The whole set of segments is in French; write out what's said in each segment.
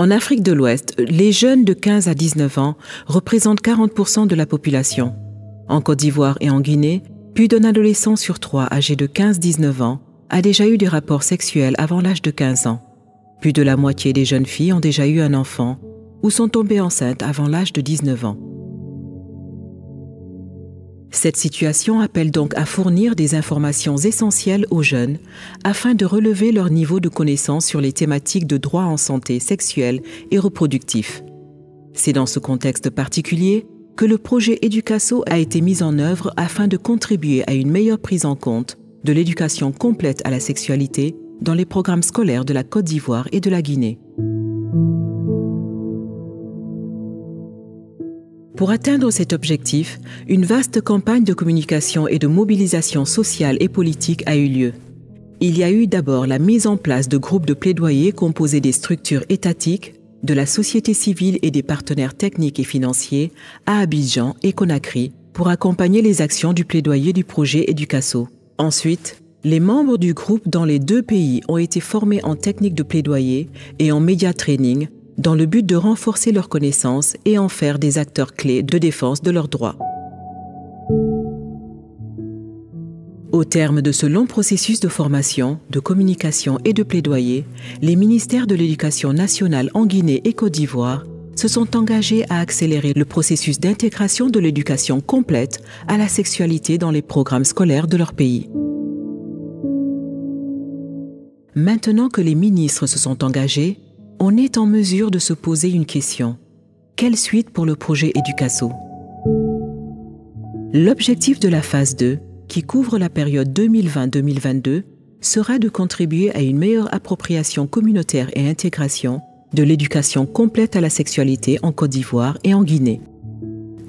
En Afrique de l'Ouest, les jeunes de 15 à 19 ans représentent 40% de la population. En Côte d'Ivoire et en Guinée, plus d'un adolescent sur 3 âgé de 15-19 ans a déjà eu des rapports sexuels avant l'âge de 15 ans. Plus de la moitié des jeunes filles ont déjà eu un enfant ou sont tombées enceintes avant l'âge de 19 ans. Cette situation appelle donc à fournir des informations essentielles aux jeunes afin de relever leur niveau de connaissance sur les thématiques de droit en santé sexuelle et reproductif. C'est dans ce contexte particulier que le projet Educaso a été mis en œuvre afin de contribuer à une meilleure prise en compte de l'éducation complète à la sexualité dans les programmes scolaires de la Côte d'Ivoire et de la Guinée. Pour atteindre cet objectif, une vaste campagne de communication et de mobilisation sociale et politique a eu lieu. Il y a eu d'abord la mise en place de groupes de plaidoyer composés des structures étatiques, de la société civile et des partenaires techniques et financiers à Abidjan et Conakry pour accompagner les actions du plaidoyer du projet Educaso. Ensuite, les membres du groupe dans les 2 pays ont été formés en technique de plaidoyer et en média training dans le but de renforcer leurs connaissances et en faire des acteurs clés de défense de leurs droits. Au terme de ce long processus de formation, de communication et de plaidoyer, les ministères de l'Éducation nationale en Guinée et Côte d'Ivoire se sont engagés à accélérer le processus d'intégration de l'éducation complète à la sexualité dans les programmes scolaires de leur pays. Maintenant que les ministres se sont engagés, on est en mesure de se poser une question. Quelle suite pour le projet Educaso? L'objectif de la phase 2, qui couvre la période 2020-2022, sera de contribuer à une meilleure appropriation communautaire et intégration de l'éducation complète à la sexualité en Côte d'Ivoire et en Guinée.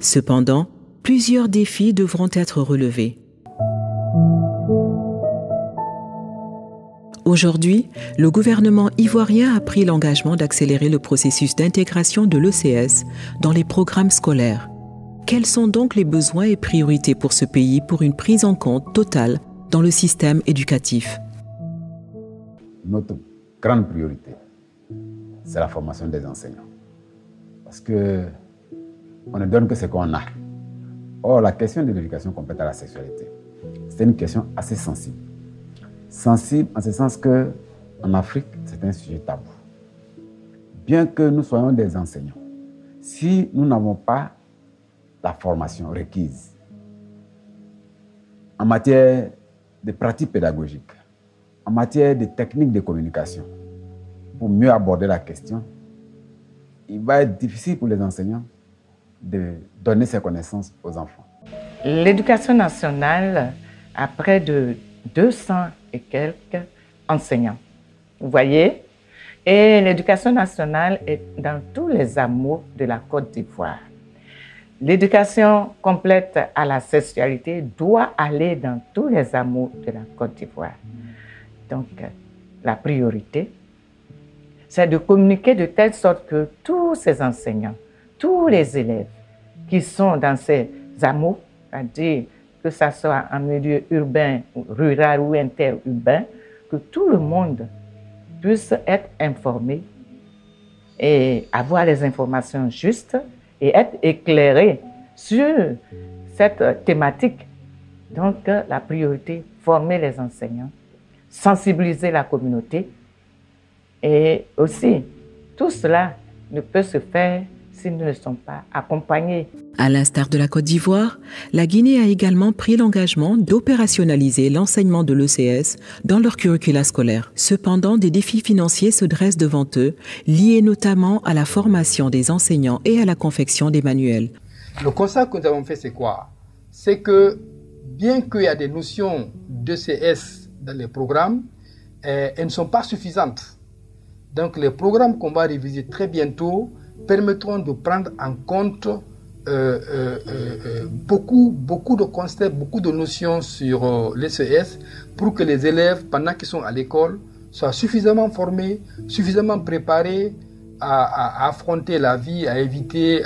Cependant, plusieurs défis devront être relevés. Aujourd'hui, le gouvernement ivoirien a pris l'engagement d'accélérer le processus d'intégration de l'ECS dans les programmes scolaires. Quels sont donc les besoins et priorités pour ce pays pour une prise en compte totale dans le système éducatif? Notre grande priorité, c'est la formation des enseignants. Parce qu'on ne donne que ce qu'on a. Or, la question de l'éducation complète à la sexualité, c'est une question assez sensible. Sensible en ce sens qu'en Afrique, c'est un sujet tabou. Bien que nous soyons des enseignants, si nous n'avons pas la formation requise en matière de pratiques pédagogiques, en matière de techniques de communication, pour mieux aborder la question, il va être difficile pour les enseignants de donner ces connaissances aux enfants. L'éducation nationale a près de 200 et quelques enseignants, vous voyez, et l'éducation nationale est dans tous les hameaux de la Côte d'Ivoire. L'éducation complète à la sexualité doit aller dans tous les hameaux de la Côte d'Ivoire. Donc, la priorité, c'est de communiquer de telle sorte que tous ces enseignants, tous les élèves qui sont dans ces hameaux, c'est-à-dire que ce soit en milieu urbain, rural ou interurbain, que tout le monde puisse être informé et avoir les informations justes et être éclairé sur cette thématique. Donc, la priorité, former les enseignants, sensibiliser la communauté et aussi, tout cela ne peut se faire si nous ne sommes pas accompagnés. À l'instar de la Côte d'Ivoire, la Guinée a également pris l'engagement d'opérationnaliser l'enseignement de l'ECS dans leur curricula scolaire. Cependant, des défis financiers se dressent devant eux, liés notamment à la formation des enseignants et à la confection des manuels. Le constat que nous avons fait, c'est quoi? C'est que bien qu'il y a des notions d'ECS dans les programmes, elles ne sont pas suffisantes. Donc les programmes qu'on va réviser très bientôt permettront de prendre en compte beaucoup de concepts, beaucoup de notions sur l'ECS pour que les élèves, pendant qu'ils sont à l'école, soient suffisamment formés, suffisamment préparés à affronter la vie, à éviter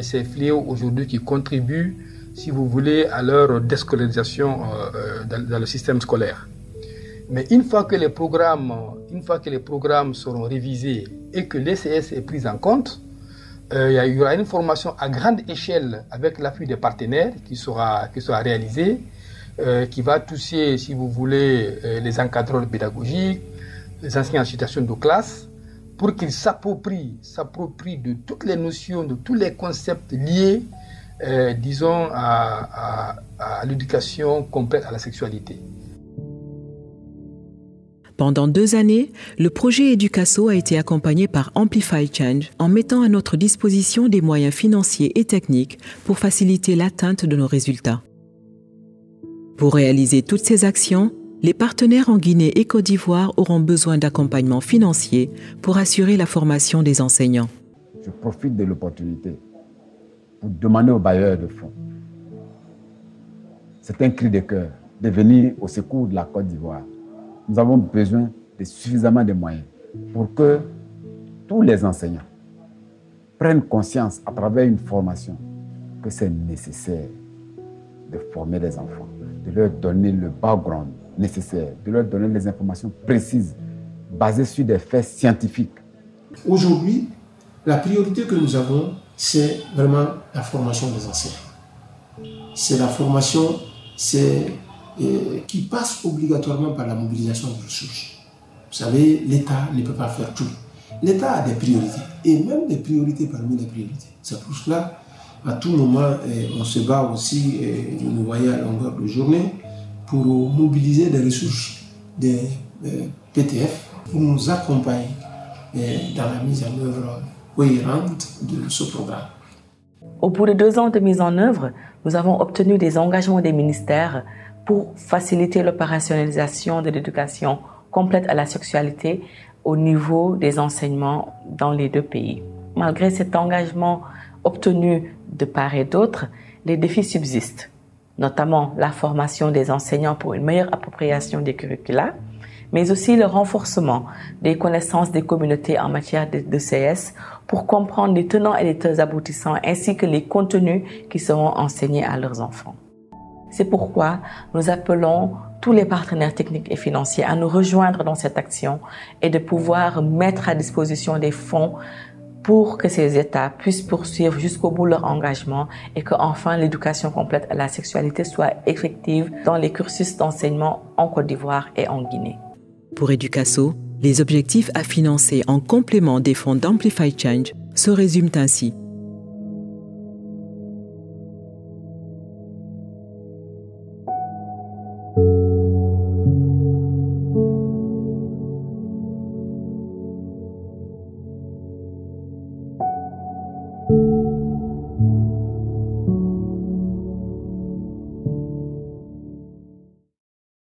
ces fléaux aujourd'hui qui contribuent, si vous voulez, à leur déscolarisation dans le système scolaire. Mais une fois que les programmes seront révisés et que l'ECS est pris en compte, il y aura une formation à grande échelle avec l'appui des partenaires qui sera réalisée, qui va toucher, si vous voulez, les encadreurs pédagogiques, les enseignants en situation de classe, pour qu'ils s'approprient de toutes les notions, de tous les concepts liés, disons, à l'éducation complète à la sexualité. Pendant 2 années, le projet Educaso a été accompagné par Amplify Change en mettant à notre disposition des moyens financiers et techniques pour faciliter l'atteinte de nos résultats. Pour réaliser toutes ces actions, les partenaires en Guinée et Côte d'Ivoire auront besoin d'accompagnement financier pour assurer la formation des enseignants. Je profite de l'opportunité pour demander aux bailleurs de fonds. C'est un cri de cœur de venir au secours de la Côte d'Ivoire. Nous avons besoin de suffisamment de moyens pour que tous les enseignants prennent conscience à travers une formation que c'est nécessaire de former les enfants, de leur donner le background nécessaire, de leur donner les informations précises, basées sur des faits scientifiques. Aujourd'hui, la priorité que nous avons, c'est vraiment la formation des enseignants. C'est la formation, qui passe obligatoirement par la mobilisation de ressources. Vous savez, l'État ne peut pas faire tout. L'État a des priorités, et même des priorités parmi les priorités. C'est pour cela, à tout moment, on se bat aussi, vous nous voyez à longueur de journée, pour mobiliser des ressources des PTF pour nous accompagner dans la mise en œuvre cohérente de ce programme. Au bout de 2 ans de mise en œuvre, nous avons obtenu des engagements des ministères pour faciliter l'opérationnalisation de l'éducation complète à la sexualité au niveau des enseignements dans les 2 pays. Malgré cet engagement obtenu de part et d'autre, les défis subsistent, notamment la formation des enseignants pour une meilleure appropriation des curricula, mais aussi le renforcement des connaissances des communautés en matière de CS pour comprendre les tenants et les aboutissants ainsi que les contenus qui seront enseignés à leurs enfants. C'est pourquoi nous appelons tous les partenaires techniques et financiers à nous rejoindre dans cette action et de pouvoir mettre à disposition des fonds pour que ces États puissent poursuivre jusqu'au bout leur engagement et qu'enfin l'éducation complète à la sexualité soit effective dans les cursus d'enseignement en Côte d'Ivoire et en Guinée. Pour Educaso, les objectifs à financer en complément des fonds d'Amplify Change se résument ainsi.